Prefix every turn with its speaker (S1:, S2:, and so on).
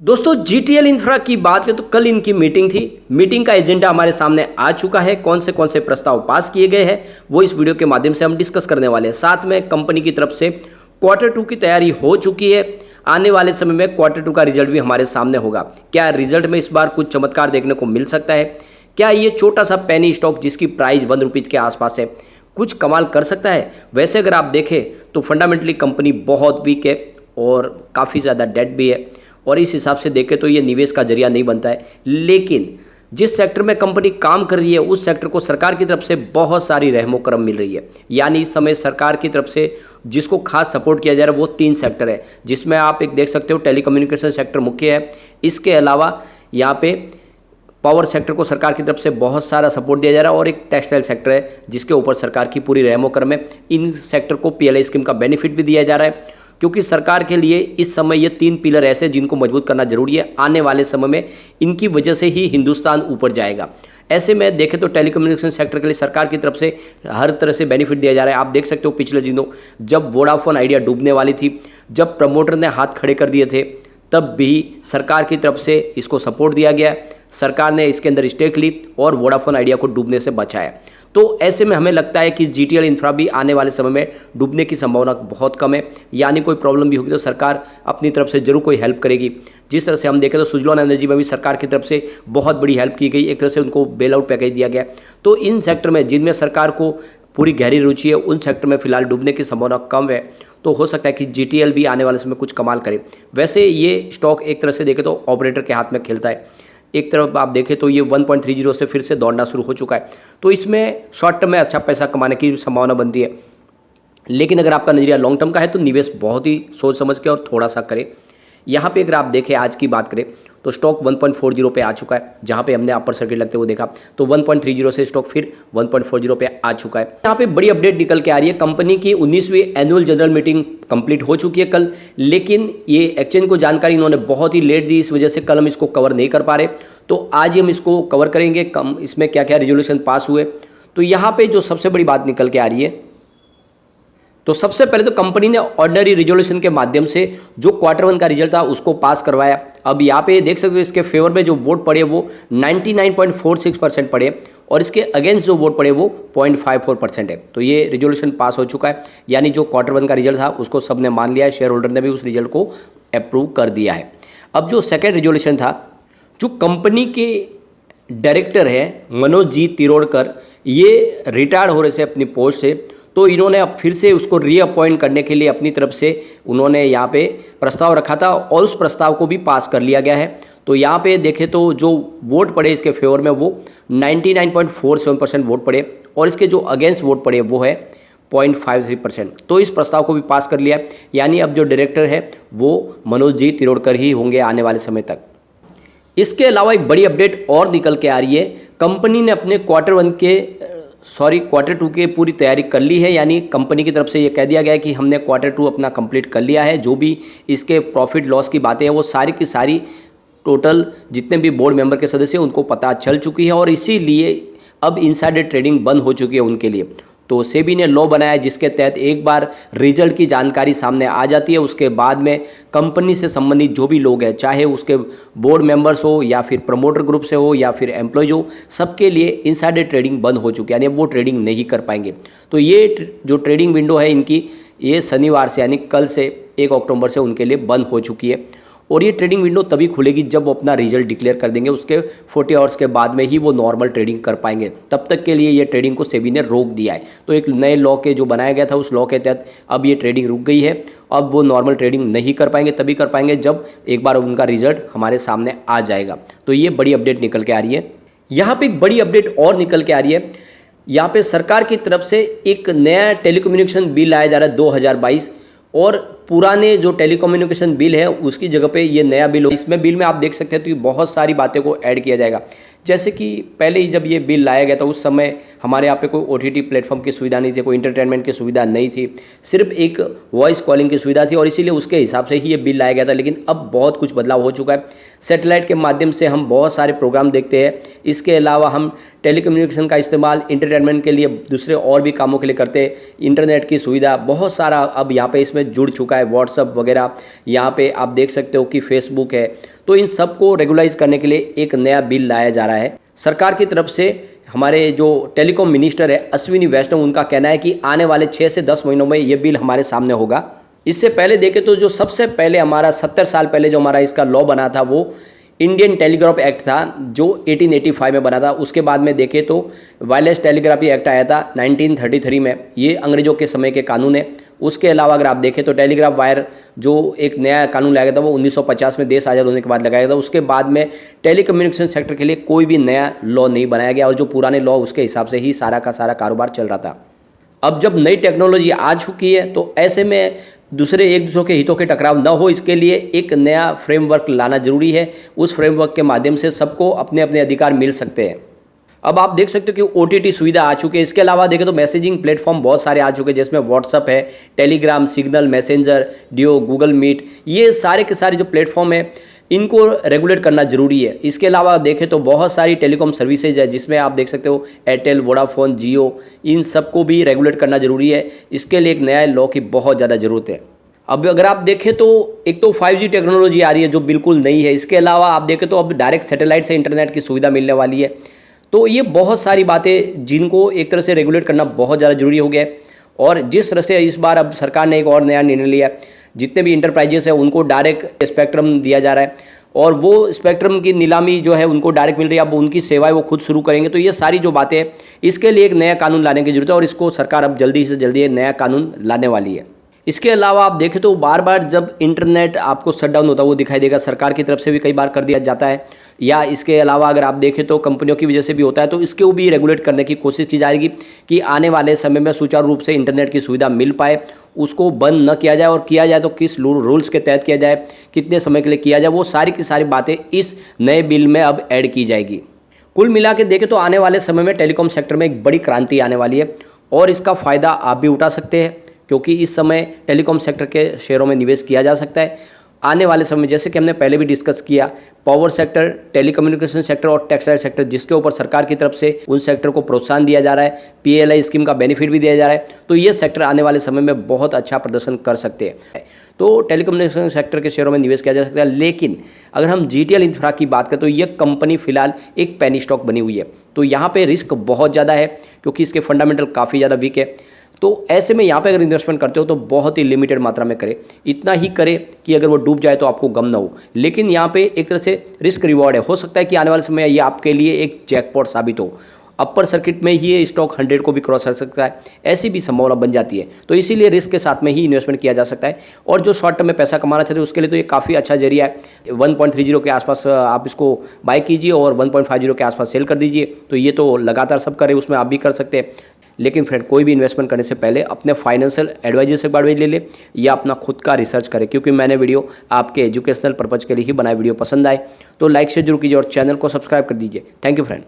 S1: दोस्तों GTL infra की बात करें तो कल इनकी मीटिंग थी। मीटिंग का एजेंडा हमारे सामने आ चुका है। कौन से प्रस्ताव पास किए गए हैं वो इस वीडियो के माध्यम से हम डिस्कस करने वाले हैं। साथ में कंपनी की तरफ से Q2 की तैयारी हो चुकी है। आने वाले समय में Q2 का रिजल्ट भी हमारे सामने होगा। क्या रिजल्ट में इस बार कुछ चमत्कार देखने को मिल सकता है? क्या ये छोटा सा पेनी स्टॉक जिसकी प्राइस ₹1 के आसपास है कुछ कमाल कर सकता है? वैसे अगर आप देखें तो फंडामेंटली कंपनी बहुत वीक है और काफ़ी ज़्यादा डेट भी है और इस हिसाब से देखें तो ये निवेश का जरिया नहीं बनता है। लेकिन जिस सेक्टर में कंपनी काम कर रही है उस सेक्टर को सरकार की तरफ से बहुत सारी रहमो करम मिल रही है। यानी इस समय सरकार की तरफ से जिसको खास सपोर्ट किया जा रहा है वो 3 सेक्टर है, जिसमें आप एक देख सकते हो टेलीकम्युनिकेशन सेक्टर मुख्य है। इसके अलावा यहाँ पे पावर सेक्टर को सरकार की तरफ से बहुत सारा सपोर्ट दिया जा रहा है और एक टेक्सटाइल सेक्टर है जिसके ऊपर सरकार की पूरी रहमो करम है। इन सेक्टर को PLI स्कीम का बेनिफिट भी दिया जा रहा है क्योंकि सरकार के लिए इस समय ये 3 पिलर ऐसे जिनको मजबूत करना जरूरी है। आने वाले समय में इनकी वजह से ही हिंदुस्तान ऊपर जाएगा। ऐसे में देखें तो टेलीकम्युनिकेशन सेक्टर के लिए सरकार की तरफ से हर तरह से बेनिफिट दिया जा रहा है। आप देख सकते हो पिछले दिनों जब वोडाफोन आइडिया डूबने वाली थी, जब प्रमोटर ने हाथ खड़े कर दिए थे, तब भी सरकार की तरफ से इसको सपोर्ट दिया गया। सरकार ने इसके अंदर स्टेक ली और वोडाफोन आइडिया को डूबने से बचाया। तो ऐसे में हमें लगता है कि जीटीएल इंफ्रा भी आने वाले समय में डूबने की संभावना बहुत कम है। यानी कोई प्रॉब्लम भी होगी तो सरकार अपनी तरफ से जरूर कोई हेल्प करेगी। जिस तरह से हम देखें तो सुजलॉन एनर्जी में भी सरकार की तरफ से बहुत बड़ी हेल्प की गई, एक तरह से उनको बेल आउट पैकेज दिया गया। तो इन सेक्टर में जिनमें सरकार को पूरी गहरी रुचि है उन सेक्टर में फिलहाल डूबने की संभावना कम है। तो हो सकता है कि जीटीएल भी आने वाले समय कुछ कमाल करे। वैसे ये स्टॉक एक तरह से देखें तो ऑपरेटर के हाथ में खेलता है। एक तरफ आप देखें तो ये 1.30 से फिर से दौड़ना शुरू हो चुका है, तो इसमें शॉर्ट टर्म में अच्छा पैसा कमाने की संभावना बनती है। लेकिन अगर आपका नजरिया लॉन्ग टर्म का है तो निवेश बहुत ही सोच समझ के और थोड़ा सा करें। यहाँ पे अगर आप देखें आज की बात करें तो स्टॉक 1.40 पे आ चुका है। जहाँ पे हमने अपर सर्किट लगते हुए देखा तो 1.30 से स्टॉक फिर 1.40 पे आ चुका है। यहाँ पे बड़ी अपडेट निकल के आ रही है। कंपनी की 19वीं एनुअल जनरल मीटिंग कंप्लीट हो चुकी है कल, लेकिन ये एक्सचेंज को जानकारी इन्होंने बहुत ही लेट दी, इस वजह से कल हम इसको कवर नहीं कर पा रहे। तो आज ही हम इसको कवर करेंगे इसमें क्या क्या रेजोल्यूशन पास हुए। तो यहाँ पे जो सबसे बड़ी बात निकल के आ रही है, तो सबसे पहले तो कंपनी ने ऑर्डिनरी रिजोल्यूशन के माध्यम से जो Q1 का रिजल्ट था उसको पास करवाया। अब यहाँ पे देख सकते हो इसके फेवर में जो वोट पड़े वो 99.46% पड़े और इसके अगेंस्ट जो वोट पड़े वो 0.54% है। तो ये रिजोल्यूशन पास हो चुका है। यानी जो Q1 का रिजल्ट था उसको सबने मान लिया है, शेयर होल्डर ने भी उस रिजल्ट को अप्रूव कर दिया है। अब जो सेकेंड रिजोल्यूशन था, जो कंपनी के डायरेक्टर है मनोज जी तिरोड़कर, ये रिटायर्ड हो रहे थे अपनी पोस्ट से, तो इन्होंने अब फिर से उसको रीअपॉइंट करने के लिए अपनी तरफ से उन्होंने यहाँ पे प्रस्ताव रखा था और उस प्रस्ताव को भी पास कर लिया गया है। तो यहाँ पे देखें तो जो वोट पड़े इसके फेवर में वो 99.47% वोट पड़े और इसके जो अगेंस्ट वोट पड़े वो है 0.53%। तो इस प्रस्ताव को भी पास कर लिया। यानी अब जो डायरेक्टर है वो मनोज जी तिरोड़कर ही होंगे आने वाले समय तक। इसके अलावा एक बड़ी अपडेट और निकल के आ रही है। कंपनी ने अपने Q2 की पूरी तैयारी कर ली है। यानी कंपनी की तरफ से ये कह दिया गया है कि हमने Q2 अपना कंप्लीट कर लिया है। जो भी इसके प्रॉफिट लॉस की बातें हैं वो सारी की सारी टोटल जितने भी बोर्ड मेंबर के सदस्य हैं उनको पता चल चुकी है और इसीलिए अब इनसाइडर ट्रेडिंग बंद हो चुकी है उनके लिए। तो सेबी ने लॉ बनाया जिसके तहत एक बार रिजल्ट की जानकारी सामने आ जाती है उसके बाद में कंपनी से संबंधित जो भी लोग हैं, चाहे उसके बोर्ड मेंबर्स हो या फिर प्रमोटर ग्रुप से हो या फिर एम्प्लॉयज हो, सबके लिए इनसाइडर ट्रेडिंग बंद हो चुकी है। यानी वो ट्रेडिंग नहीं कर पाएंगे। तो ये जो ट्रेडिंग विंडो है इनकी, ये शनिवार से यानी कल से 1 अक्टूबर से उनके लिए बंद हो चुकी है और ये ट्रेडिंग विंडो तभी खुलेगी जब वो अपना रिजल्ट डिक्लेयर कर देंगे। उसके 40 आवर्स के बाद में ही वो नॉर्मल ट्रेडिंग कर पाएंगे। तब तक के लिए ये ट्रेडिंग को सेबी ने रोक दिया है। तो एक नए लॉ के जो बनाया गया था उस लॉ के तहत अब ये ट्रेडिंग रुक गई है। अब वो नॉर्मल ट्रेडिंग नहीं कर पाएंगे, तभी कर पाएंगे जब एक बार उनका रिजल्ट हमारे सामने आ जाएगा। तो ये बड़ी अपडेट निकल के आ रही है। यहाँ पर एक बड़ी अपडेट और निकल के आ रही है। यहाँ पर सरकार की तरफ से एक नया टेलीकम्युनिकेशन बिल लाया जा रहा है 2022 और पुराने जो टेलीकम्युनिकेशन बिल है उसकी जगह पे ये नया बिल हो। इसमें बिल में आप देख सकते हैं तो ये बहुत सारी बातें को ऐड किया जाएगा। जैसे कि पहले ही जब ये बिल लाया गया था उस समय हमारे यहाँ पे कोई OTT प्लेटफॉर्म की सुविधा नहीं थी, कोई इंटरटेनमेंट की सुविधा नहीं थी, सिर्फ एक वॉइस कॉलिंग की सुविधा थी और इसीलिए उसके हिसाब से ही ये बिल लाया गया था। लेकिन अब बहुत कुछ बदलाव हो चुका है। सैटेलाइट के माध्यम से हम बहुत सारे प्रोग्राम देखते हैं। इसके अलावा हम टेलीकम्युनिकेशन का इस्तेमाल इंटरटेनमेंट के लिए दूसरे और भी कामों के लिए करते हैं। इंटरनेट की सुविधा बहुत सारा अब यहाँ पे इसमें जुड़ चुका है। है, व्हाट्सअप वगैरह, यहाँ पे आप देख सकते हो कि फेसबुक है। तो इन सबको रेगुलाइज करने के लिए एक नया बिल लाया जा रहा है सरकार की तरफ से। हमारे जो टेलीकॉम मिनिस्टर है अश्विनी वैष्णव, उनका कहना है कि आने वाले 6 से 10 महीनों में ये बिल हमारे सामने होगा। इससे पहले देखें तो जो सबसे पहले हमारा 70 साल पहले जो हमारा इसका लॉ बना था वो इंडियन टेलीग्राफ एक्ट था जो 1885 में बना था। उसके बाद में देखें तो वायरलेस टेलीग्राफी एक्ट आया था 1933 में, ये अंग्रेजों के समय के कानून है। उसके अलावा अगर आप देखें तो टेलीग्राफ वायर जो एक नया कानून लाया गया था वो 1950 में देश आज़ाद होने के बाद लगाया गया था। उसके बाद में टेलीकम्युनिकेशन सेक्टर के लिए कोई भी नया लॉ नहीं बनाया गया और जो पुराने लॉ उसके हिसाब से ही सारा का सारा कारोबार चल रहा था। अब जब नई टेक्नोलॉजी आ चुकी है तो ऐसे में एक दूसरों के हितों के टकराव न हो, इसके लिए एक नया फ्रेमवर्क लाना जरूरी है। उस फ्रेमवर्क के माध्यम से सबको अपने अपने अधिकार मिल सकते हैं। अब आप देख सकते हो कि OTT सुविधा आ चुकी है। इसके अलावा देखें तो मैसेजिंग प्लेटफॉर्म बहुत सारे आ चुके हैं, जिसमें व्हाट्सअप है, Telegram, Signal, Messenger, Duo, Google Meet, ये सारे के सारे जो प्लेटफॉर्म है इनको रेगुलेट करना जरूरी है। इसके अलावा देखें तो बहुत सारी टेलीकॉम सर्विसेज है, जिसमें आप देख सकते हो एयरटेल, वोडाफोन, जियो, इन सबको भी रेगुलेट करना जरूरी है। इसके लिए एक नया लॉ की बहुत ज़्यादा ज़रूरत है। अब अगर आप देखें तो एक तो 5G टेक्नोलॉजी आ रही है जो बिल्कुल नई है। इसके अलावा आप देखें तो अब डायरेक्ट सैटेलाइट से इंटरनेट की सुविधा मिलने वाली है। तो ये बहुत सारी बातें जिनको एक तरह से रेगुलेट करना बहुत ज़्यादा ज़रूरी हो गया है। और जिस तरह से इस बार अब सरकार ने एक और नया निर्णय लिया है, जितने भी इंटरप्राइजेस है उनको डायरेक्ट स्पेक्ट्रम दिया जा रहा है और वो स्पेक्ट्रम की नीलामी जो है उनको डायरेक्ट मिल रही है। अब उनकी सेवाएं वो खुद शुरू करेंगे। तो ये सारी जो बातें हैं इसके लिए एक नया कानून लाने की जरूरत है और इसको सरकार अब जल्दी से जल्दी नया कानून लाने वाली है। इसके अलावा आप देखें तो बार बार जब इंटरनेट आपको शट डाउन होता है वो दिखाई देगा, सरकार की तरफ से भी कई बार कर दिया जाता है, या इसके अलावा अगर आप देखें तो कंपनियों की वजह से भी होता है। तो इसको भी रेगुलेट करने की कोशिश की जाएगी कि आने वाले समय में सुचारू रूप से इंटरनेट की सुविधा मिल पाए, उसको बंद न किया जाए और किया जाए तो किस रूल्स के तहत किया जाए, कितने समय के लिए किया जाए, वो सारी की सारी बातें इस नए बिल में अब ऐड की जाएगी। कुल मिला के देखें तो आने वाले समय में टेलीकॉम सेक्टर में एक बड़ी क्रांति आने वाली है और इसका फ़ायदा आप भी उठा सकते हैं, क्योंकि इस समय टेलीकॉम सेक्टर के शेयरों में निवेश किया जा सकता है। आने वाले समय में जैसे कि हमने पहले भी डिस्कस किया, पावर सेक्टर, टेलीकम्युनिकेशन सेक्टर और टेक्सटाइल सेक्टर, जिसके ऊपर सरकार की तरफ से उन सेक्टर को प्रोत्साहन दिया जा रहा है, PLI स्कीम का बेनिफिट भी दिया जा रहा है। तो ये सेक्टर आने वाले समय में बहुत अच्छा प्रदर्शन कर सकते हैं। तो टेलीकम्युनिकेशन सेक्टर के शेयरों में निवेश किया जा सकता है। लेकिन अगर हम GTL इंफ्रा की बात करें तो ये कंपनी फिलहाल एक पेनी स्टॉक बनी हुई है। तो यहाँ पे रिस्क बहुत ज़्यादा है क्योंकि इसके फंडामेंटल काफ़ी ज़्यादा वीक है। तो ऐसे में यहाँ पे अगर इन्वेस्टमेंट करते हो तो बहुत ही लिमिटेड मात्रा में करें, इतना ही करें कि अगर वो डूब जाए तो आपको गम ना हो। लेकिन यहाँ पे एक तरह से रिस्क रिवॉर्ड है, हो सकता है कि आने वाले समय ये आपके लिए एक जैकपॉट साबित हो। अपर सर्किट में ही ये स्टॉक 100 को भी क्रॉस कर सकता है, ऐसी भी संभावना बन जाती है। तो इसीलिए रिस्क के साथ में ही इन्वेस्टमेंट किया जा सकता है। और जो शॉर्ट टर्म में पैसा कमाना चाहते हैं उसके लिए तो ये काफ़ी अच्छा जरिया है। 1.30 के आसपास आप इसको बाय कीजिए और 1.50 के आसपास सेल कर दीजिए। तो ये तो लगातार सब करें, उसमें आप भी कर सकते हैं। लेकिन फ्रेंड, कोई भी इन्वेस्टमेंट करने से पहले अपने फाइनेंशियल एडवाइजर से एडवाइस ले ले या अपना खुद का रिसर्च करें, क्योंकि मैंने वीडियो आपके एजुकेशनल पर्पज़ के लिए ही बनाया। वीडियो पसंद आए तो लाइक से जरूर कीजिए और चैनल को सब्सक्राइब कर दीजिए। Thank you friend.